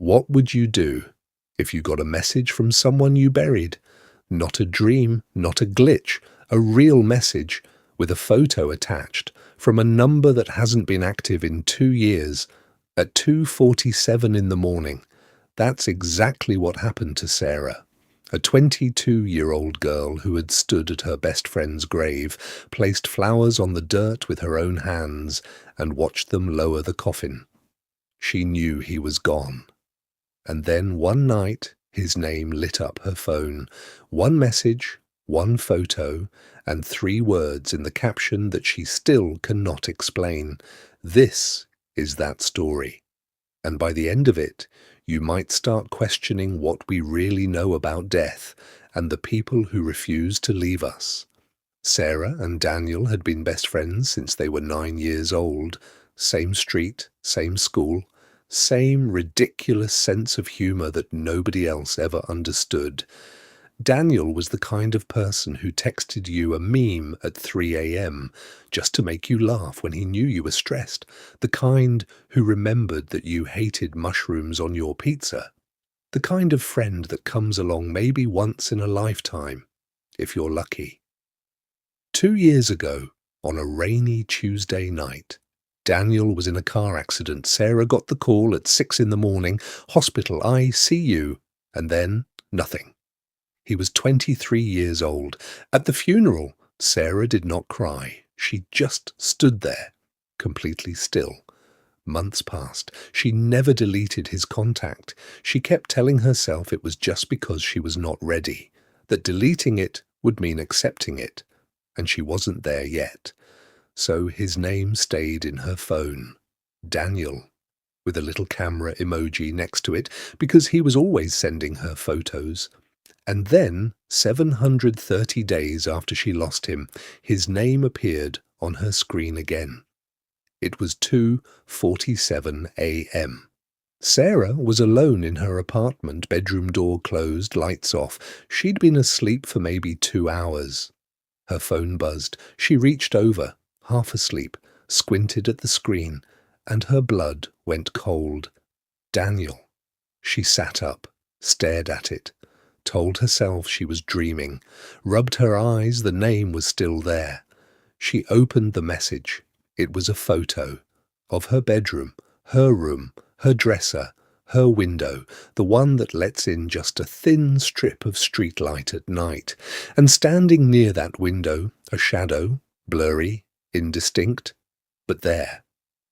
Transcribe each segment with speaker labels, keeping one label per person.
Speaker 1: What would you do if you got a message from someone you buried? Not a dream, not a glitch, a real message with a photo attached from a number that hasn't been active in 2 years at 2:47 in the morning. That's exactly what happened to Sarah, a 22-year-old girl who had stood at her best friend's grave, placed flowers on the dirt with her own hands, and watched them lower the coffin. She knew he was gone. And then one night, his name lit up her phone. One message, one photo, and 3 words in the caption that she still cannot explain. This is that story. And by the end of it, you might start questioning what we really know about death and the people who refuse to leave us. Sarah and Daniel had been best friends since they were 9 years old. Same street, same school, same ridiculous sense of humor that nobody else ever understood. Daniel was the kind of person who texted you a meme at 3 a.m. just to make you laugh when he knew you were stressed, the kind who remembered that you hated mushrooms on your pizza, the kind of friend that comes along maybe once in a lifetime, if you're lucky. 2 years ago, on a rainy Tuesday night, Daniel was in a car accident. Sarah got the call at 6 in the morning, hospital, ICU, and then nothing. He was 23 years old. At the funeral, Sarah did not cry. She just stood there, completely still. Months passed. She never deleted his contact. She kept telling herself it was just because she was not ready, that deleting it would mean accepting it, and she wasn't there yet. So his name stayed in her phone, Daniel, with a little camera emoji next to it, because he was always sending her photos. And then, 730 days after she lost him, his name appeared on her screen again. It was 2:47 a.m. Sarah was alone in her apartment, bedroom door closed, lights off. She'd been asleep for maybe 2 hours. Her phone buzzed. She reached over, half asleep, squinted at the screen, and her blood went cold. Daniel. She sat up, stared at it, told herself she was dreaming, rubbed her eyes, the name was still there. She opened the message. It was a photo of her bedroom, her room, her dresser, her window, the one that lets in just a thin strip of streetlight at night. And standing near that window, a shadow, blurry, indistinct, but there.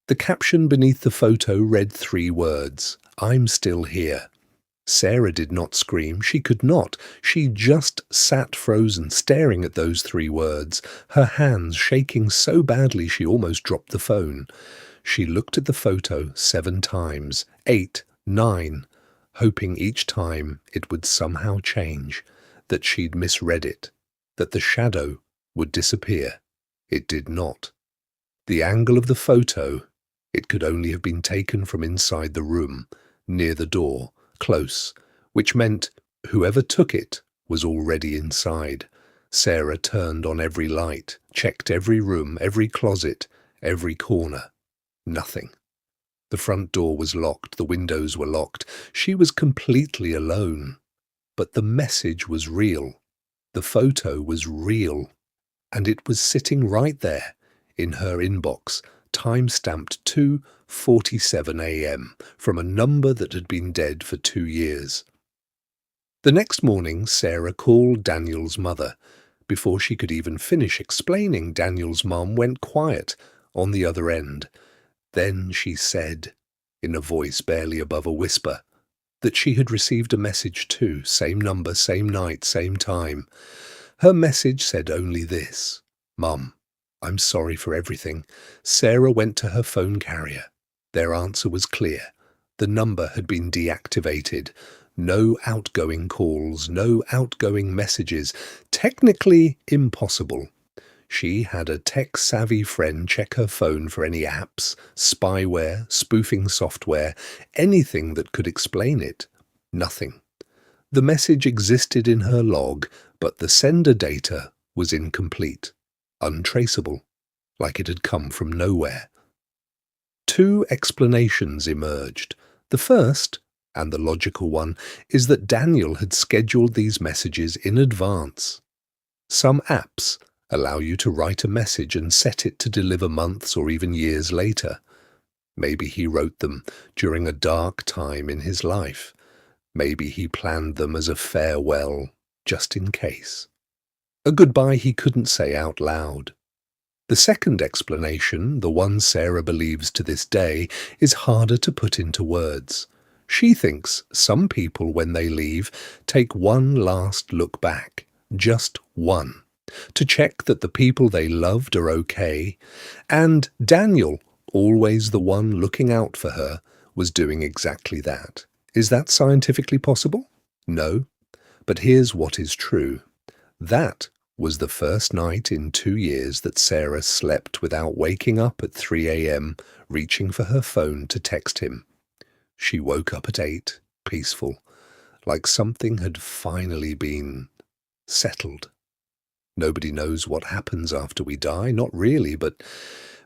Speaker 1: The caption beneath the photo read 3 words, "I'm still here." Sarah did not scream. She could not. She just sat frozen, staring at those 3 words, her hands shaking so badly she almost dropped the phone. She looked at the photo 7 times, 8, 9, hoping each time it would somehow change, that she'd misread it, that the shadow would disappear. It did not. The angle of the photo, it could only have been taken from inside the room, near the door, close, which meant whoever took it was already inside. Sarah turned on every light, checked every room, every closet, every corner. Nothing. The front door was locked, the windows were locked. She was completely alone. But the message was real. The photo was real. And it was sitting right there, in her inbox, time-stamped 2:47 a.m. from a number that had been dead for 2 years. The next morning, Sarah called Daniel's mother. Before she could even finish explaining, Daniel's mom went quiet on the other end. Then she said, in a voice barely above a whisper, that she had received a message too, same number, same night, same time. Her message said only this, "Mum, I'm sorry for everything." Sarah went to her phone carrier. Their answer was clear. The number had been deactivated. No outgoing calls, no outgoing messages. Technically impossible. She had a tech-savvy friend check her phone for any apps, spyware, spoofing software, anything that could explain it. Nothing. The message existed in her log, but the sender data was incomplete, untraceable, like it had come from nowhere. 2 explanations emerged. The first, And the logical one is that Daniel had scheduled these messages in advance. Some apps allow you to write a message and set it to deliver months or even years later. Maybe he wrote them during a dark time in his life. Maybe he planned them as a farewell, just in case. A goodbye he couldn't say out loud. The second explanation, the one Sarah believes to this day, is harder to put into words. She thinks some people, when they leave, take one last look back, just one, to check that the people they loved are okay, and Daniel, always the one looking out for her, was doing exactly that. Is that scientifically possible? No. But here's what is true. That was the first night in 2 years that Sarah slept without waking up at 3 a.m., reaching for her phone to text him. She woke up at 8, peaceful, like something had finally been settled. Nobody knows what happens after we die, not really, but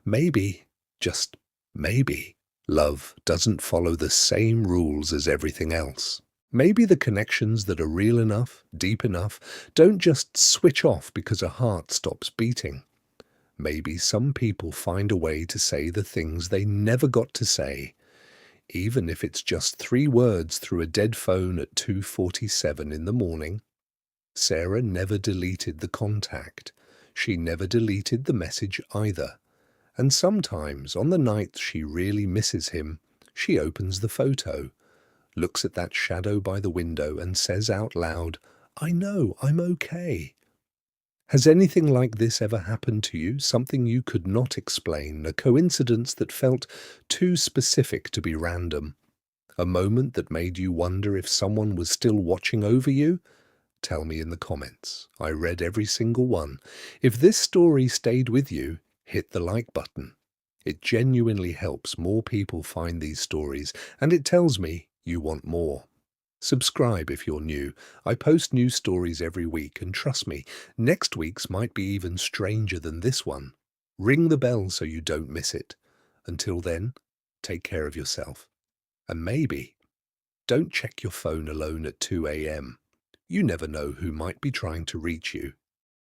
Speaker 1: maybe, just maybe, love doesn't follow the same rules as everything else. Maybe the connections that are real enough, deep enough, don't just switch off because a heart stops beating. Maybe some people find a way to say the things they never got to say, even if it's just 3 words through a dead phone at 2:47 in the morning. Sarah never deleted the contact. She never deleted the message either. And sometimes, on the night she really misses him, she opens the photo, looks at that shadow by the window and says out loud, "I know, I'm okay." Has anything like this ever happened to you? Something you could not explain, a coincidence that felt too specific to be random? A moment that made you wonder if someone was still watching over you? Tell me in the comments. I read every single one. If this story stayed with you, hit the like button. It genuinely helps more people find these stories, and it tells me you want more. Subscribe if you're new. I post new stories every week, and trust me, next week's might be even stranger than this one. Ring the bell so you don't miss it. Until then, take care of yourself. And maybe, don't check your phone alone at 2 a.m. You never know who might be trying to reach you.